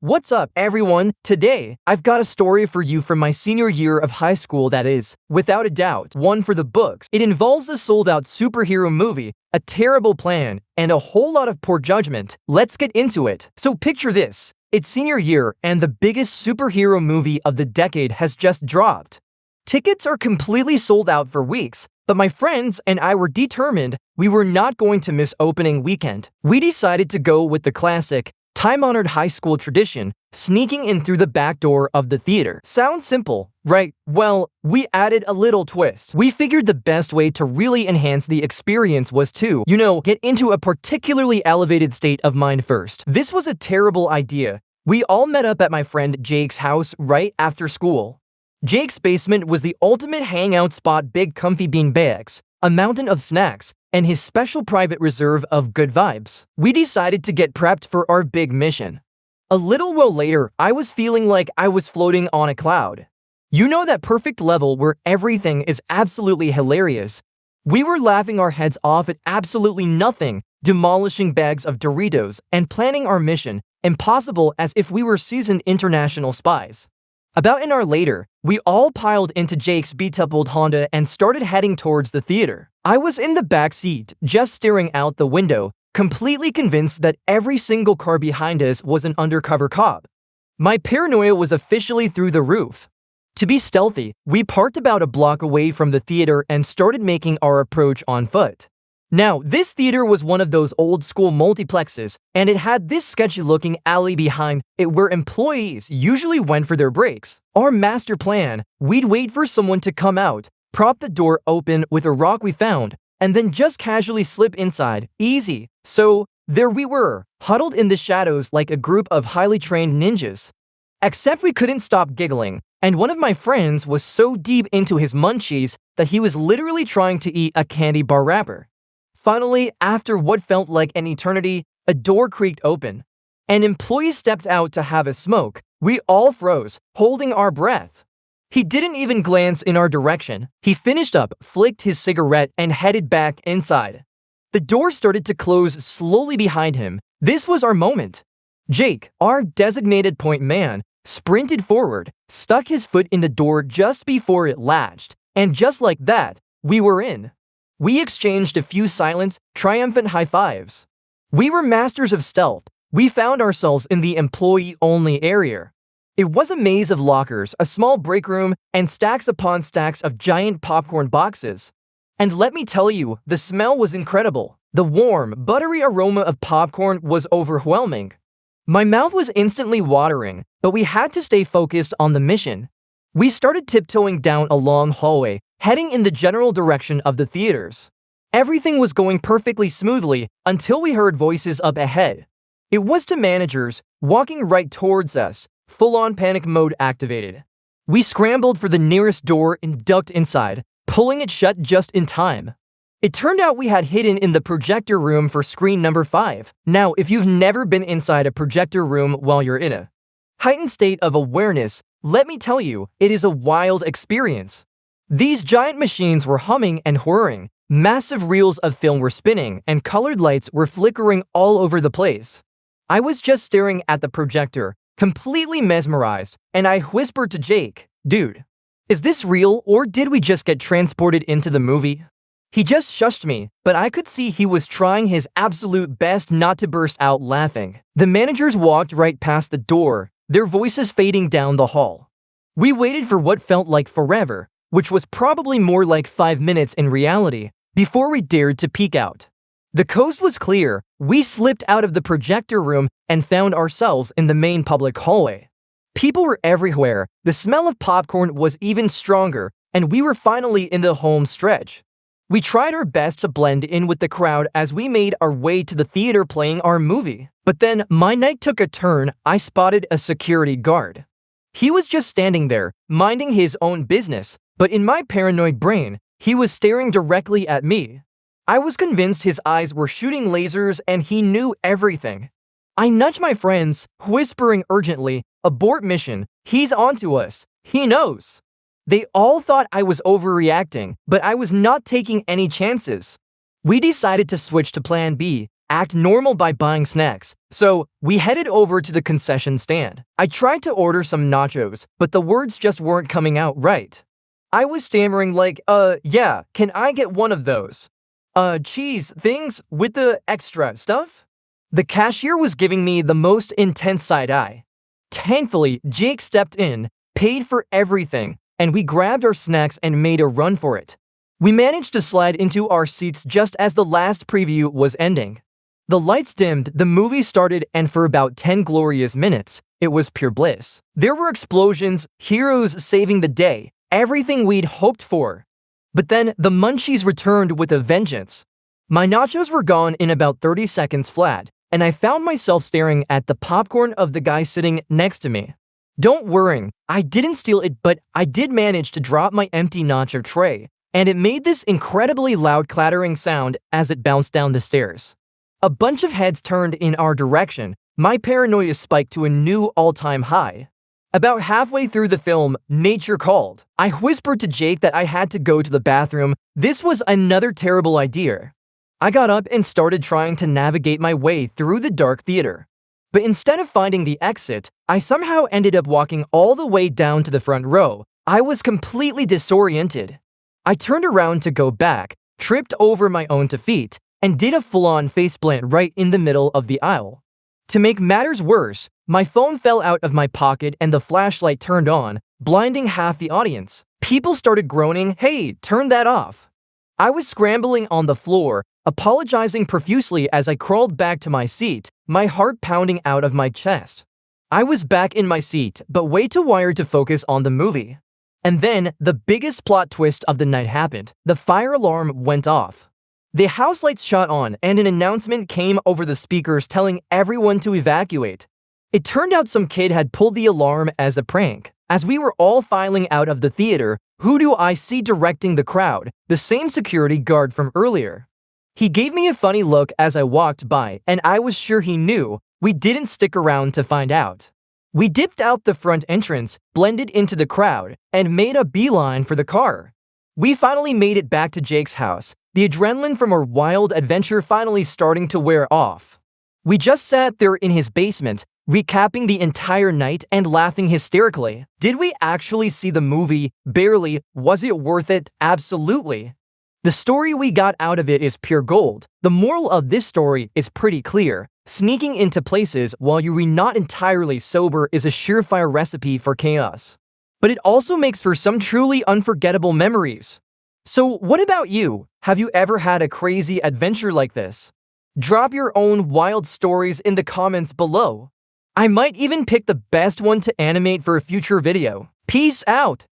What's up, everyone? Today, I've got a story for you from my senior year of high school that is, without a doubt, one for the books. It involves a sold-out superhero movie, a terrible plan, and a whole lot of poor judgment. Let's get into it. So picture this. It's senior year, and the biggest superhero movie of the decade has just dropped. Tickets are completely sold out for weeks, but my friends and I were determined we were not going to miss opening weekend. We decided to go with the classic, time-honored high school tradition, sneaking in through the back door of the theater. Sounds simple, right? Well, we added a little twist. We figured the best way to really enhance the experience was to, get into a particularly elevated state of mind first. This was a terrible idea. We all met up at my friend Jake's house right after school. Jake's basement was the ultimate hangout spot, big comfy bean bags, a mountain of snacks, and his special private reserve of good vibes. We decided to get prepped for our big mission. A little while later, I was feeling like I was floating on a cloud. You know that perfect level where everything is absolutely hilarious. We were laughing our heads off at absolutely nothing, demolishing bags of Doritos, and planning our mission, impossible as if we were seasoned international spies. About an hour later, we all piled into Jake's beat-up old Honda and started heading towards the theater. I was in the back seat, just staring out the window, completely convinced that every single car behind us was an undercover cop. My paranoia was officially through the roof. To be stealthy, we parked about a block away from the theater and started making our approach on foot. Now, this theater was one of those old-school multiplexes, and it had this sketchy-looking alley behind it where employees usually went for their breaks. Our master plan: we'd wait for someone to come out, prop the door open with a rock we found, and then just casually slip inside. Easy. So, there we were, huddled in the shadows like a group of highly trained ninjas. Except we couldn't stop giggling, and one of my friends was so deep into his munchies that he was literally trying to eat a candy bar wrapper. Finally, after what felt like an eternity, a door creaked open. An employee stepped out to have a smoke. We all froze, holding our breath. He didn't even glance in our direction. He finished up, flicked his cigarette, and headed back inside. The door started to close slowly behind him. This was our moment. Jake, our designated point man, sprinted forward, stuck his foot in the door just before it latched, and just like that, we were in. We exchanged a few silent, triumphant high fives. We were masters of stealth. We found ourselves in the employee-only area. It was a maze of lockers, a small break room, and stacks upon stacks of giant popcorn boxes. And let me tell you, the smell was incredible. The warm, buttery aroma of popcorn was overwhelming. My mouth was instantly watering, but we had to stay focused on the mission. We started tiptoeing down a long hallway, heading in the general direction of the theaters. Everything was going perfectly smoothly until we heard voices up ahead. It was two managers, walking right towards us, full-on panic mode activated. We scrambled for the nearest door and ducked inside, pulling it shut just in time. It turned out we had hidden in the projector room for screen number 5. Now, if you've never been inside a projector room while you're in a heightened state of awareness, let me tell you, it is a wild experience. These giant machines were humming and whirring, massive reels of film were spinning, and colored lights were flickering all over the place. I was just staring at the projector, completely mesmerized, and I whispered to Jake, "Dude, is this real, or did we just get transported into the movie?" He just shushed me, but I could see he was trying his absolute best not to burst out laughing. The managers walked right past the door, their voices fading down the hall. We waited for what felt like forever, which was probably more like 5 minutes in reality, before we dared to peek out. The coast was clear. We slipped out of the projector room and found ourselves in the main public hallway. People were everywhere, the smell of popcorn was even stronger, and we were finally in the home stretch. We tried our best to blend in with the crowd as we made our way to the theater playing our movie. But then, my night took a turn. I spotted a security guard. He was just standing there, minding his own business, but in my paranoid brain, he was staring directly at me. I was convinced his eyes were shooting lasers and he knew everything. I nudged my friends, whispering urgently, "Abort mission, he's onto us, he knows." They all thought I was overreacting, but I was not taking any chances. We decided to switch to plan B, act normal by buying snacks, so we headed over to the concession stand. I tried to order some nachos, but the words just weren't coming out right. I was stammering like, yeah, can I get one of those? Cheese things with the extra stuff? The cashier was giving me the most intense side eye. Thankfully, Jake stepped in, paid for everything, and we grabbed our snacks and made a run for it. We managed to slide into our seats just as the last preview was ending. The lights dimmed, the movie started, and for about 10 glorious minutes, it was pure bliss. There were explosions, heroes saving the day, everything we'd hoped for. But then the munchies returned with a vengeance. My nachos were gone in about 30 seconds flat, and I found myself staring at the popcorn of the guy sitting next to me. Don't worry, I didn't steal it, but I did manage to drop my empty nacho tray, and it made this incredibly loud clattering sound as it bounced down the stairs. A bunch of heads turned in our direction. My paranoia spiked to a new all-time high. About halfway through the film, nature called. I whispered to Jake that I had to go to the bathroom. This was another terrible idea. I got up and started trying to navigate my way through the dark theater. But instead of finding the exit, I somehow ended up walking all the way down to the front row. I was completely disoriented. I turned around to go back, tripped over my own feet, and did a full-on faceplant right in the middle of the aisle. To make matters worse, my phone fell out of my pocket and the flashlight turned on, blinding half the audience. People started groaning, "Hey, turn that off." I was scrambling on the floor, apologizing profusely as I crawled back to my seat, my heart pounding out of my chest. I was back in my seat, but way too wired to focus on the movie. And then, the biggest plot twist of the night happened. The fire alarm went off. The house lights shot on, and an announcement came over the speakers telling everyone to evacuate. It turned out some kid had pulled the alarm as a prank. As we were all filing out of the theater, who do I see directing the crowd? The same security guard from earlier. He gave me a funny look as I walked by, and I was sure he knew. We didn't stick around to find out. We dipped out the front entrance, blended into the crowd, and made a beeline for the car. We finally made it back to Jake's house, the adrenaline from our wild adventure finally starting to wear off. We just sat there in his basement, recapping the entire night and laughing hysterically. Did we actually see the movie? Barely. Was it worth it? Absolutely. The story we got out of it is pure gold. The moral of this story is pretty clear. Sneaking into places while you're not entirely sober is a surefire recipe for chaos. But it also makes for some truly unforgettable memories. So what about you? Have you ever had a crazy adventure like this? Drop your own wild stories in the comments below. I might even pick the best one to animate for a future video. Peace out!